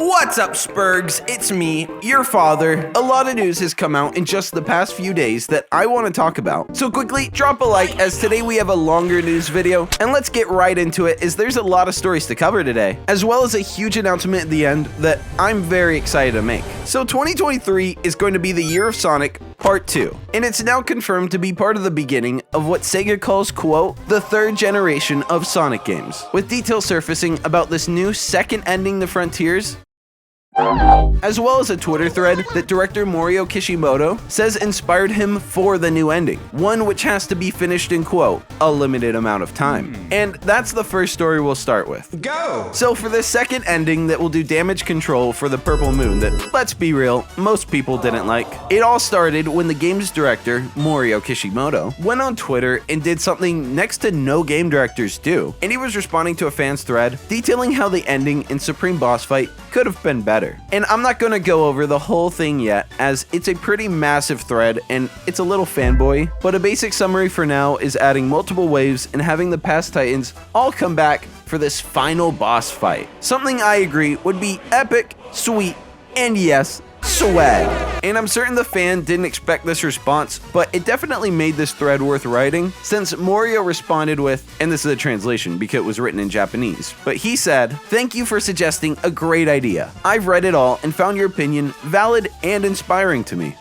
What's up, Spurgs? It's me, your father. A lot of news has come out in just the past few days that I want to talk about. So quickly, drop a like as today we have a longer news video, and let's get right into it as there's a lot of stories to cover today, as well as a huge announcement at the end that I'm very excited to make. So 2023 is going to be the year of Sonic Part 2, and it's now confirmed to be part of the beginning of what Sega calls, quote, the third generation of Sonic games, with details surfacing about this new second ending the Frontiers, as well as a Twitter thread that director Morio Kishimoto says inspired him for the new ending, one which has to be finished in, quote, a limited amount of time. And that's the first story we'll start with. Go! So for this second ending that will do damage control for the Purple Moon that, let's be real, most people didn't like, it all started when the game's director, Morio Kishimoto, went on Twitter and did something next to no game directors do, and he was responding to a fan's thread detailing how the ending in Supreme Boss Fight could have been better. And I'm not going to go over the whole thing yet, as it's a pretty massive thread and it's a little fanboy, but a basic summary for now is adding multiple waves and having the past titans all come back for this final boss fight. Something I agree would be epic, sweet, and yes, swag. And I'm certain the fan didn't expect this response, but it definitely made this thread worth writing, since Morio responded with, and this is a translation because it was written in Japanese, but he said, "Thank you for suggesting a great idea. I've read it all and found your opinion valid and inspiring to me."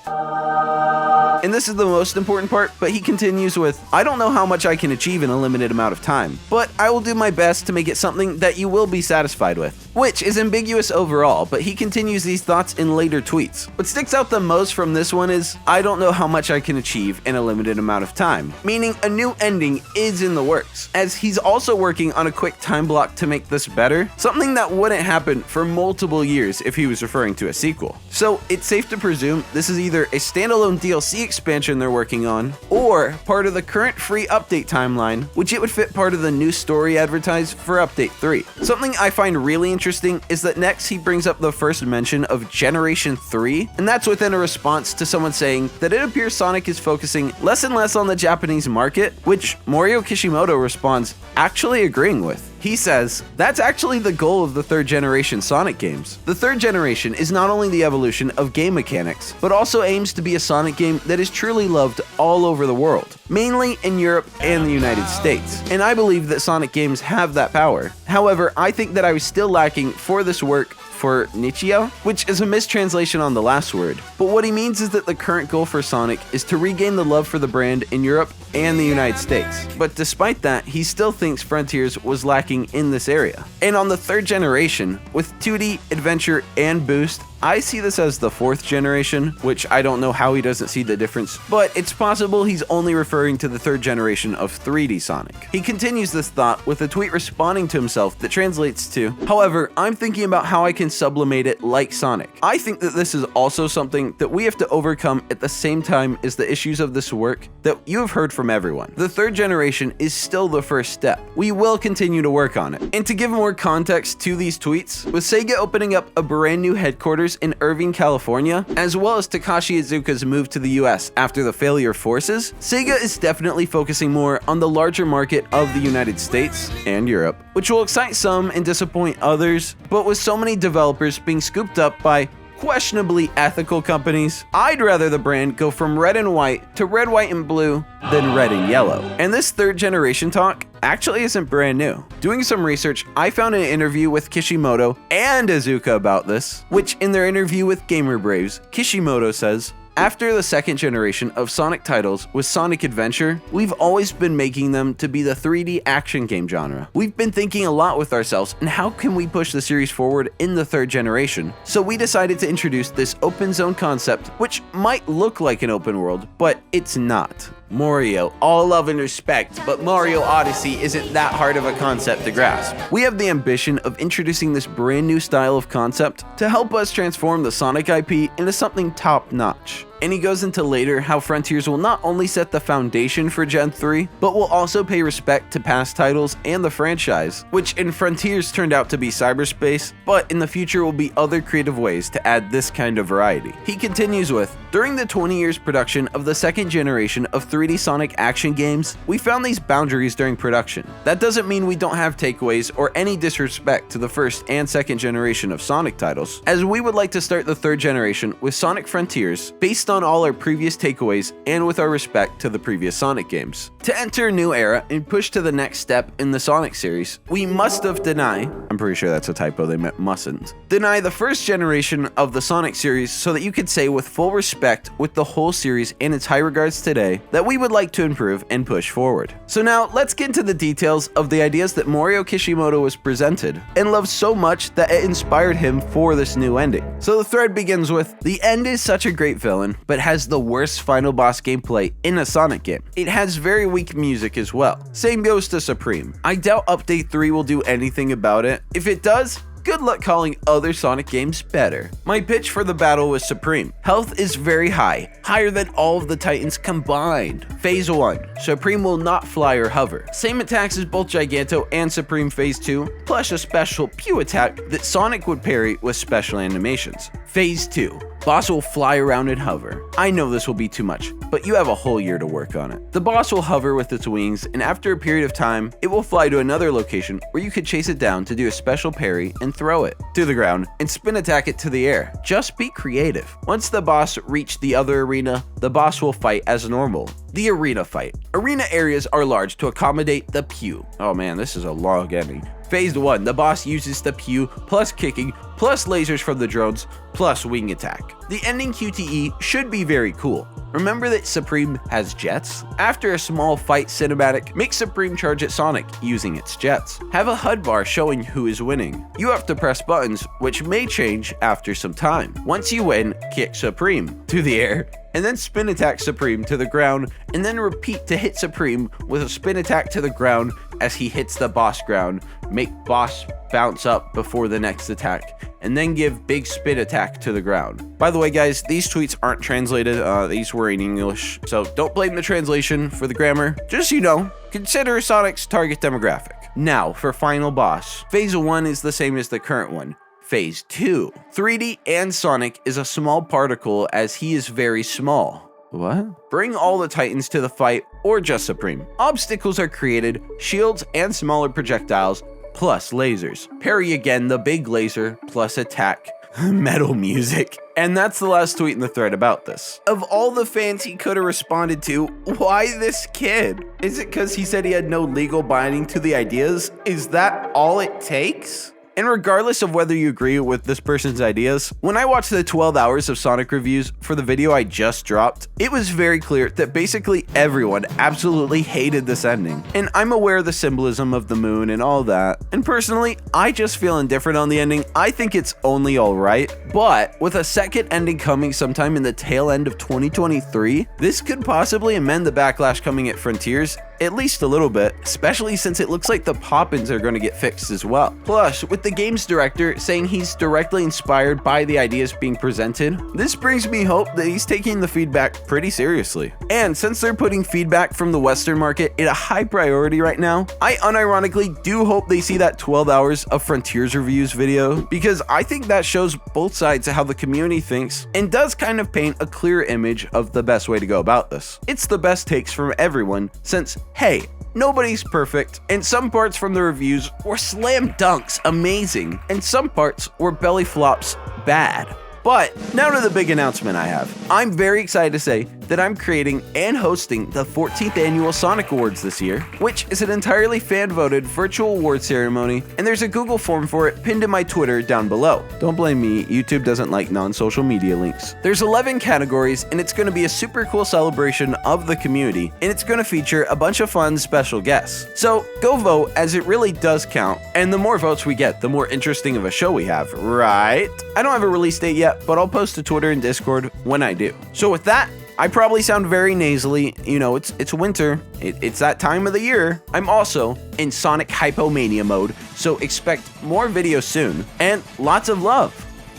And this is the most important part, but he continues with, "I don't know how much I can achieve in a limited amount of time, but I will do my best to make it something that you will be satisfied with," which is ambiguous overall, but he continues these thoughts in later tweets. What sticks out the most from this one is, "I don't know how much I can achieve in a limited amount of time," meaning a new ending is in the works, as he's also working on a quick time block to make this better, something that wouldn't happen for multiple years if he was referring to a sequel. So it's safe to presume this is either a standalone DLC expansion they're working on, or part of the current free update timeline, which it would fit part of the new story advertised for Update 3. Something I find really interesting is that next he brings up the first mention of Generation 3, and that's within a response to someone saying that it appears Sonic is focusing less and less on the Japanese market, which Morio Kishimoto responds, actually agreeing with. He says, "That's actually the goal of the third generation Sonic games. The third generation is not only the evolution of game mechanics, but also aims to be a Sonic game that is truly loved all over the world, mainly in Europe and the United States. And I believe that Sonic games have that power. However, I think that I was still lacking for this work for Nichia, which is a mistranslation on the last word. But what he means is that the current goal for Sonic is to regain the love for the brand in Europe and the United States. But despite that, he still thinks Frontiers was lacking in this area. And on the third generation, with 2D, Adventure, and Boost, I see this as the fourth generation, which I don't know how he doesn't see the difference, but it's possible he's only referring to the third generation of 3D Sonic." He continues this thought with a tweet responding to himself that translates to, "However, I'm thinking about how I can sublimate it like Sonic. I think that this is also something that we have to overcome at the same time as the issues of this work that you have heard from everyone. The third generation is still the first step. We will continue to work on it." And to give more context to these tweets, with Sega opening up a brand new headquarters in Irvine, California, as well as Takashi Iizuka's move to the US after the failure forces, Sega is definitely focusing more on the larger market of the United States and Europe, which will excite some and disappoint others, but with so many developers being scooped up by questionably ethical companies, I'd rather the brand go from red and white to red, white, and blue than red and yellow. And this third generation talk actually isn't brand new. Doing some research, I found an interview with Kishimoto and Iizuka about this, which in their interview with Gamer Braves, Kishimoto says, "After the second generation of Sonic titles with Sonic Adventure, we've always been making them to be the 3D action game genre. We've been thinking a lot with ourselves and how can we push the series forward in the third generation. So we decided to introduce this open zone concept, which might look like an open world, but it's not. Morio, all love and respect, but Mario Odyssey isn't that hard of a concept to grasp. We have the ambition of introducing this brand new style of concept to help us transform the Sonic IP into something top-notch." and he goes into later how Frontiers will not only set the foundation for Gen 3, but will also pay respect to past titles and the franchise, which in Frontiers turned out to be cyberspace, but in the future will be other creative ways to add this kind of variety. He continues with, during the 20 years production of the second generation of 3D Sonic action games, we found these boundaries during production. That doesn't mean we don't have takeaways or any disrespect to the first and second generation of Sonic titles, as we would like to start the third generation with Sonic Frontiers based on all our previous takeaways and with our respect to the previous Sonic games. To enter a new era and push to the next step in the Sonic series, we must have I'm pretty sure that's a typo, they meant mustn't, deny the first generation of the Sonic series so that you could say with full respect with the whole series and its high regards today that we would like to improve and push forward. So now let's get into the details of the ideas that Morio Kishimoto was presented and loved so much that it inspired him for this new ending. So the thread begins with, the end is such a great villain, but has the worst final boss gameplay in a Sonic game. It has very weak music as well. Same goes to Supreme. I doubt Update 3 will do anything about it. If it does, good luck calling other Sonic games better. My pitch for the battle was Supreme. Health is very high, higher than all of the Titans combined. Phase 1, Supreme will not fly or hover. Same attacks as both Giganto and Supreme Phase 2, plus a special Pew attack that Sonic would parry with special animations. Phase 2, boss will fly around and hover. I know this will be too much, but you have a whole year to work on it. The boss will hover with its wings, and after a period of time, it will fly to another location where you could chase it down to do a special parry and throw it to the ground and spin attack it to the air. Just be creative. Once the boss reached the other arena, the boss will fight as normal. The arena fight. Arena areas are large to accommodate the Pew. Oh man, this is a long ending. Phase 1, the boss uses the Pew, plus kicking, plus lasers from the drones, plus wing attack. The ending QTE should be very cool. Remember that Supreme has jets? After a small fight cinematic, make Supreme charge at Sonic using its jets. Have a HUD bar showing who is winning. You have to press buttons, which may change after some time. Once you win, kick Supreme to the air, and then spin attack Supreme to the ground, and then repeat to hit Supreme with a spin attack to the ground as he hits the boss ground. Make boss bounce up before the next attack, and then give big spin attack to the ground. By the way guys, these tweets aren't translated, these were in English, so don't blame the translation for the grammar. Just so you know, consider Sonic's target demographic. Now for final boss. Phase 1 is the same as the current one. Phase 2. 3D and Sonic is a small particle as he is very small. What? Bring all the Titans to the fight or just Supreme. Obstacles are created, shields and smaller projectiles, plus lasers. Parry again the big laser, plus attack. Metal music. And that's the last tweet in the thread about this. Of all the fans he could have responded to, why this kid? Is it because he said he had no legal binding to the ideas? Is that all it takes? And regardless of whether you agree with this person's ideas, when I watched the 12 hours of Sonic reviews for the video I just dropped, it was very clear that basically everyone absolutely hated this ending. And I'm aware of the symbolism of the moon and all that, and personally, I just feel indifferent on the ending. I think it's only alright, but with a second ending coming sometime in the tail end of 2023, this could possibly amend the backlash coming at Frontiers at least a little bit, especially since it looks like the pop-ins are going to get fixed as well. Plus, with the game's director saying he's directly inspired by the ideas being presented, this brings me hope that he's taking the feedback pretty seriously. And since they're putting feedback from the Western market at a high priority right now, I unironically do hope they see that 12 hours of Frontiers reviews video, because I think that shows both sides of how the community thinks and does kind of paint a clear image of the best way to go about this. It's the best takes from everyone, since hey, nobody's perfect, and some parts from the reviews were slam dunks amazing, and some parts were belly flops bad. But now to the big announcement I have. I'm very excited to say that I'm creating and hosting the 14th annual Sonic Awards this year, which is an entirely fan-voted virtual award ceremony, and there's a Google form for it pinned in my Twitter down below. Don't blame me, YouTube doesn't like non-social media links. There's 11 categories, and it's going to be a super cool celebration of the community, and it's going to feature a bunch of fun special guests. So go vote, as it really does count, and the more votes we get, the more interesting of a show we have, right? I don't have a release date yet, but I'll post to Twitter and Discord when I do. So with that, I probably sound very nasally, you know, it's winter, it's that time of the year. I'm also in Sonic Hypomania mode, so expect more videos soon, and lots of love.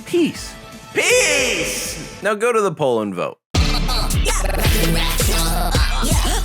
Peace. Peace! Now go to the poll and vote. fucking rapture. Yeah.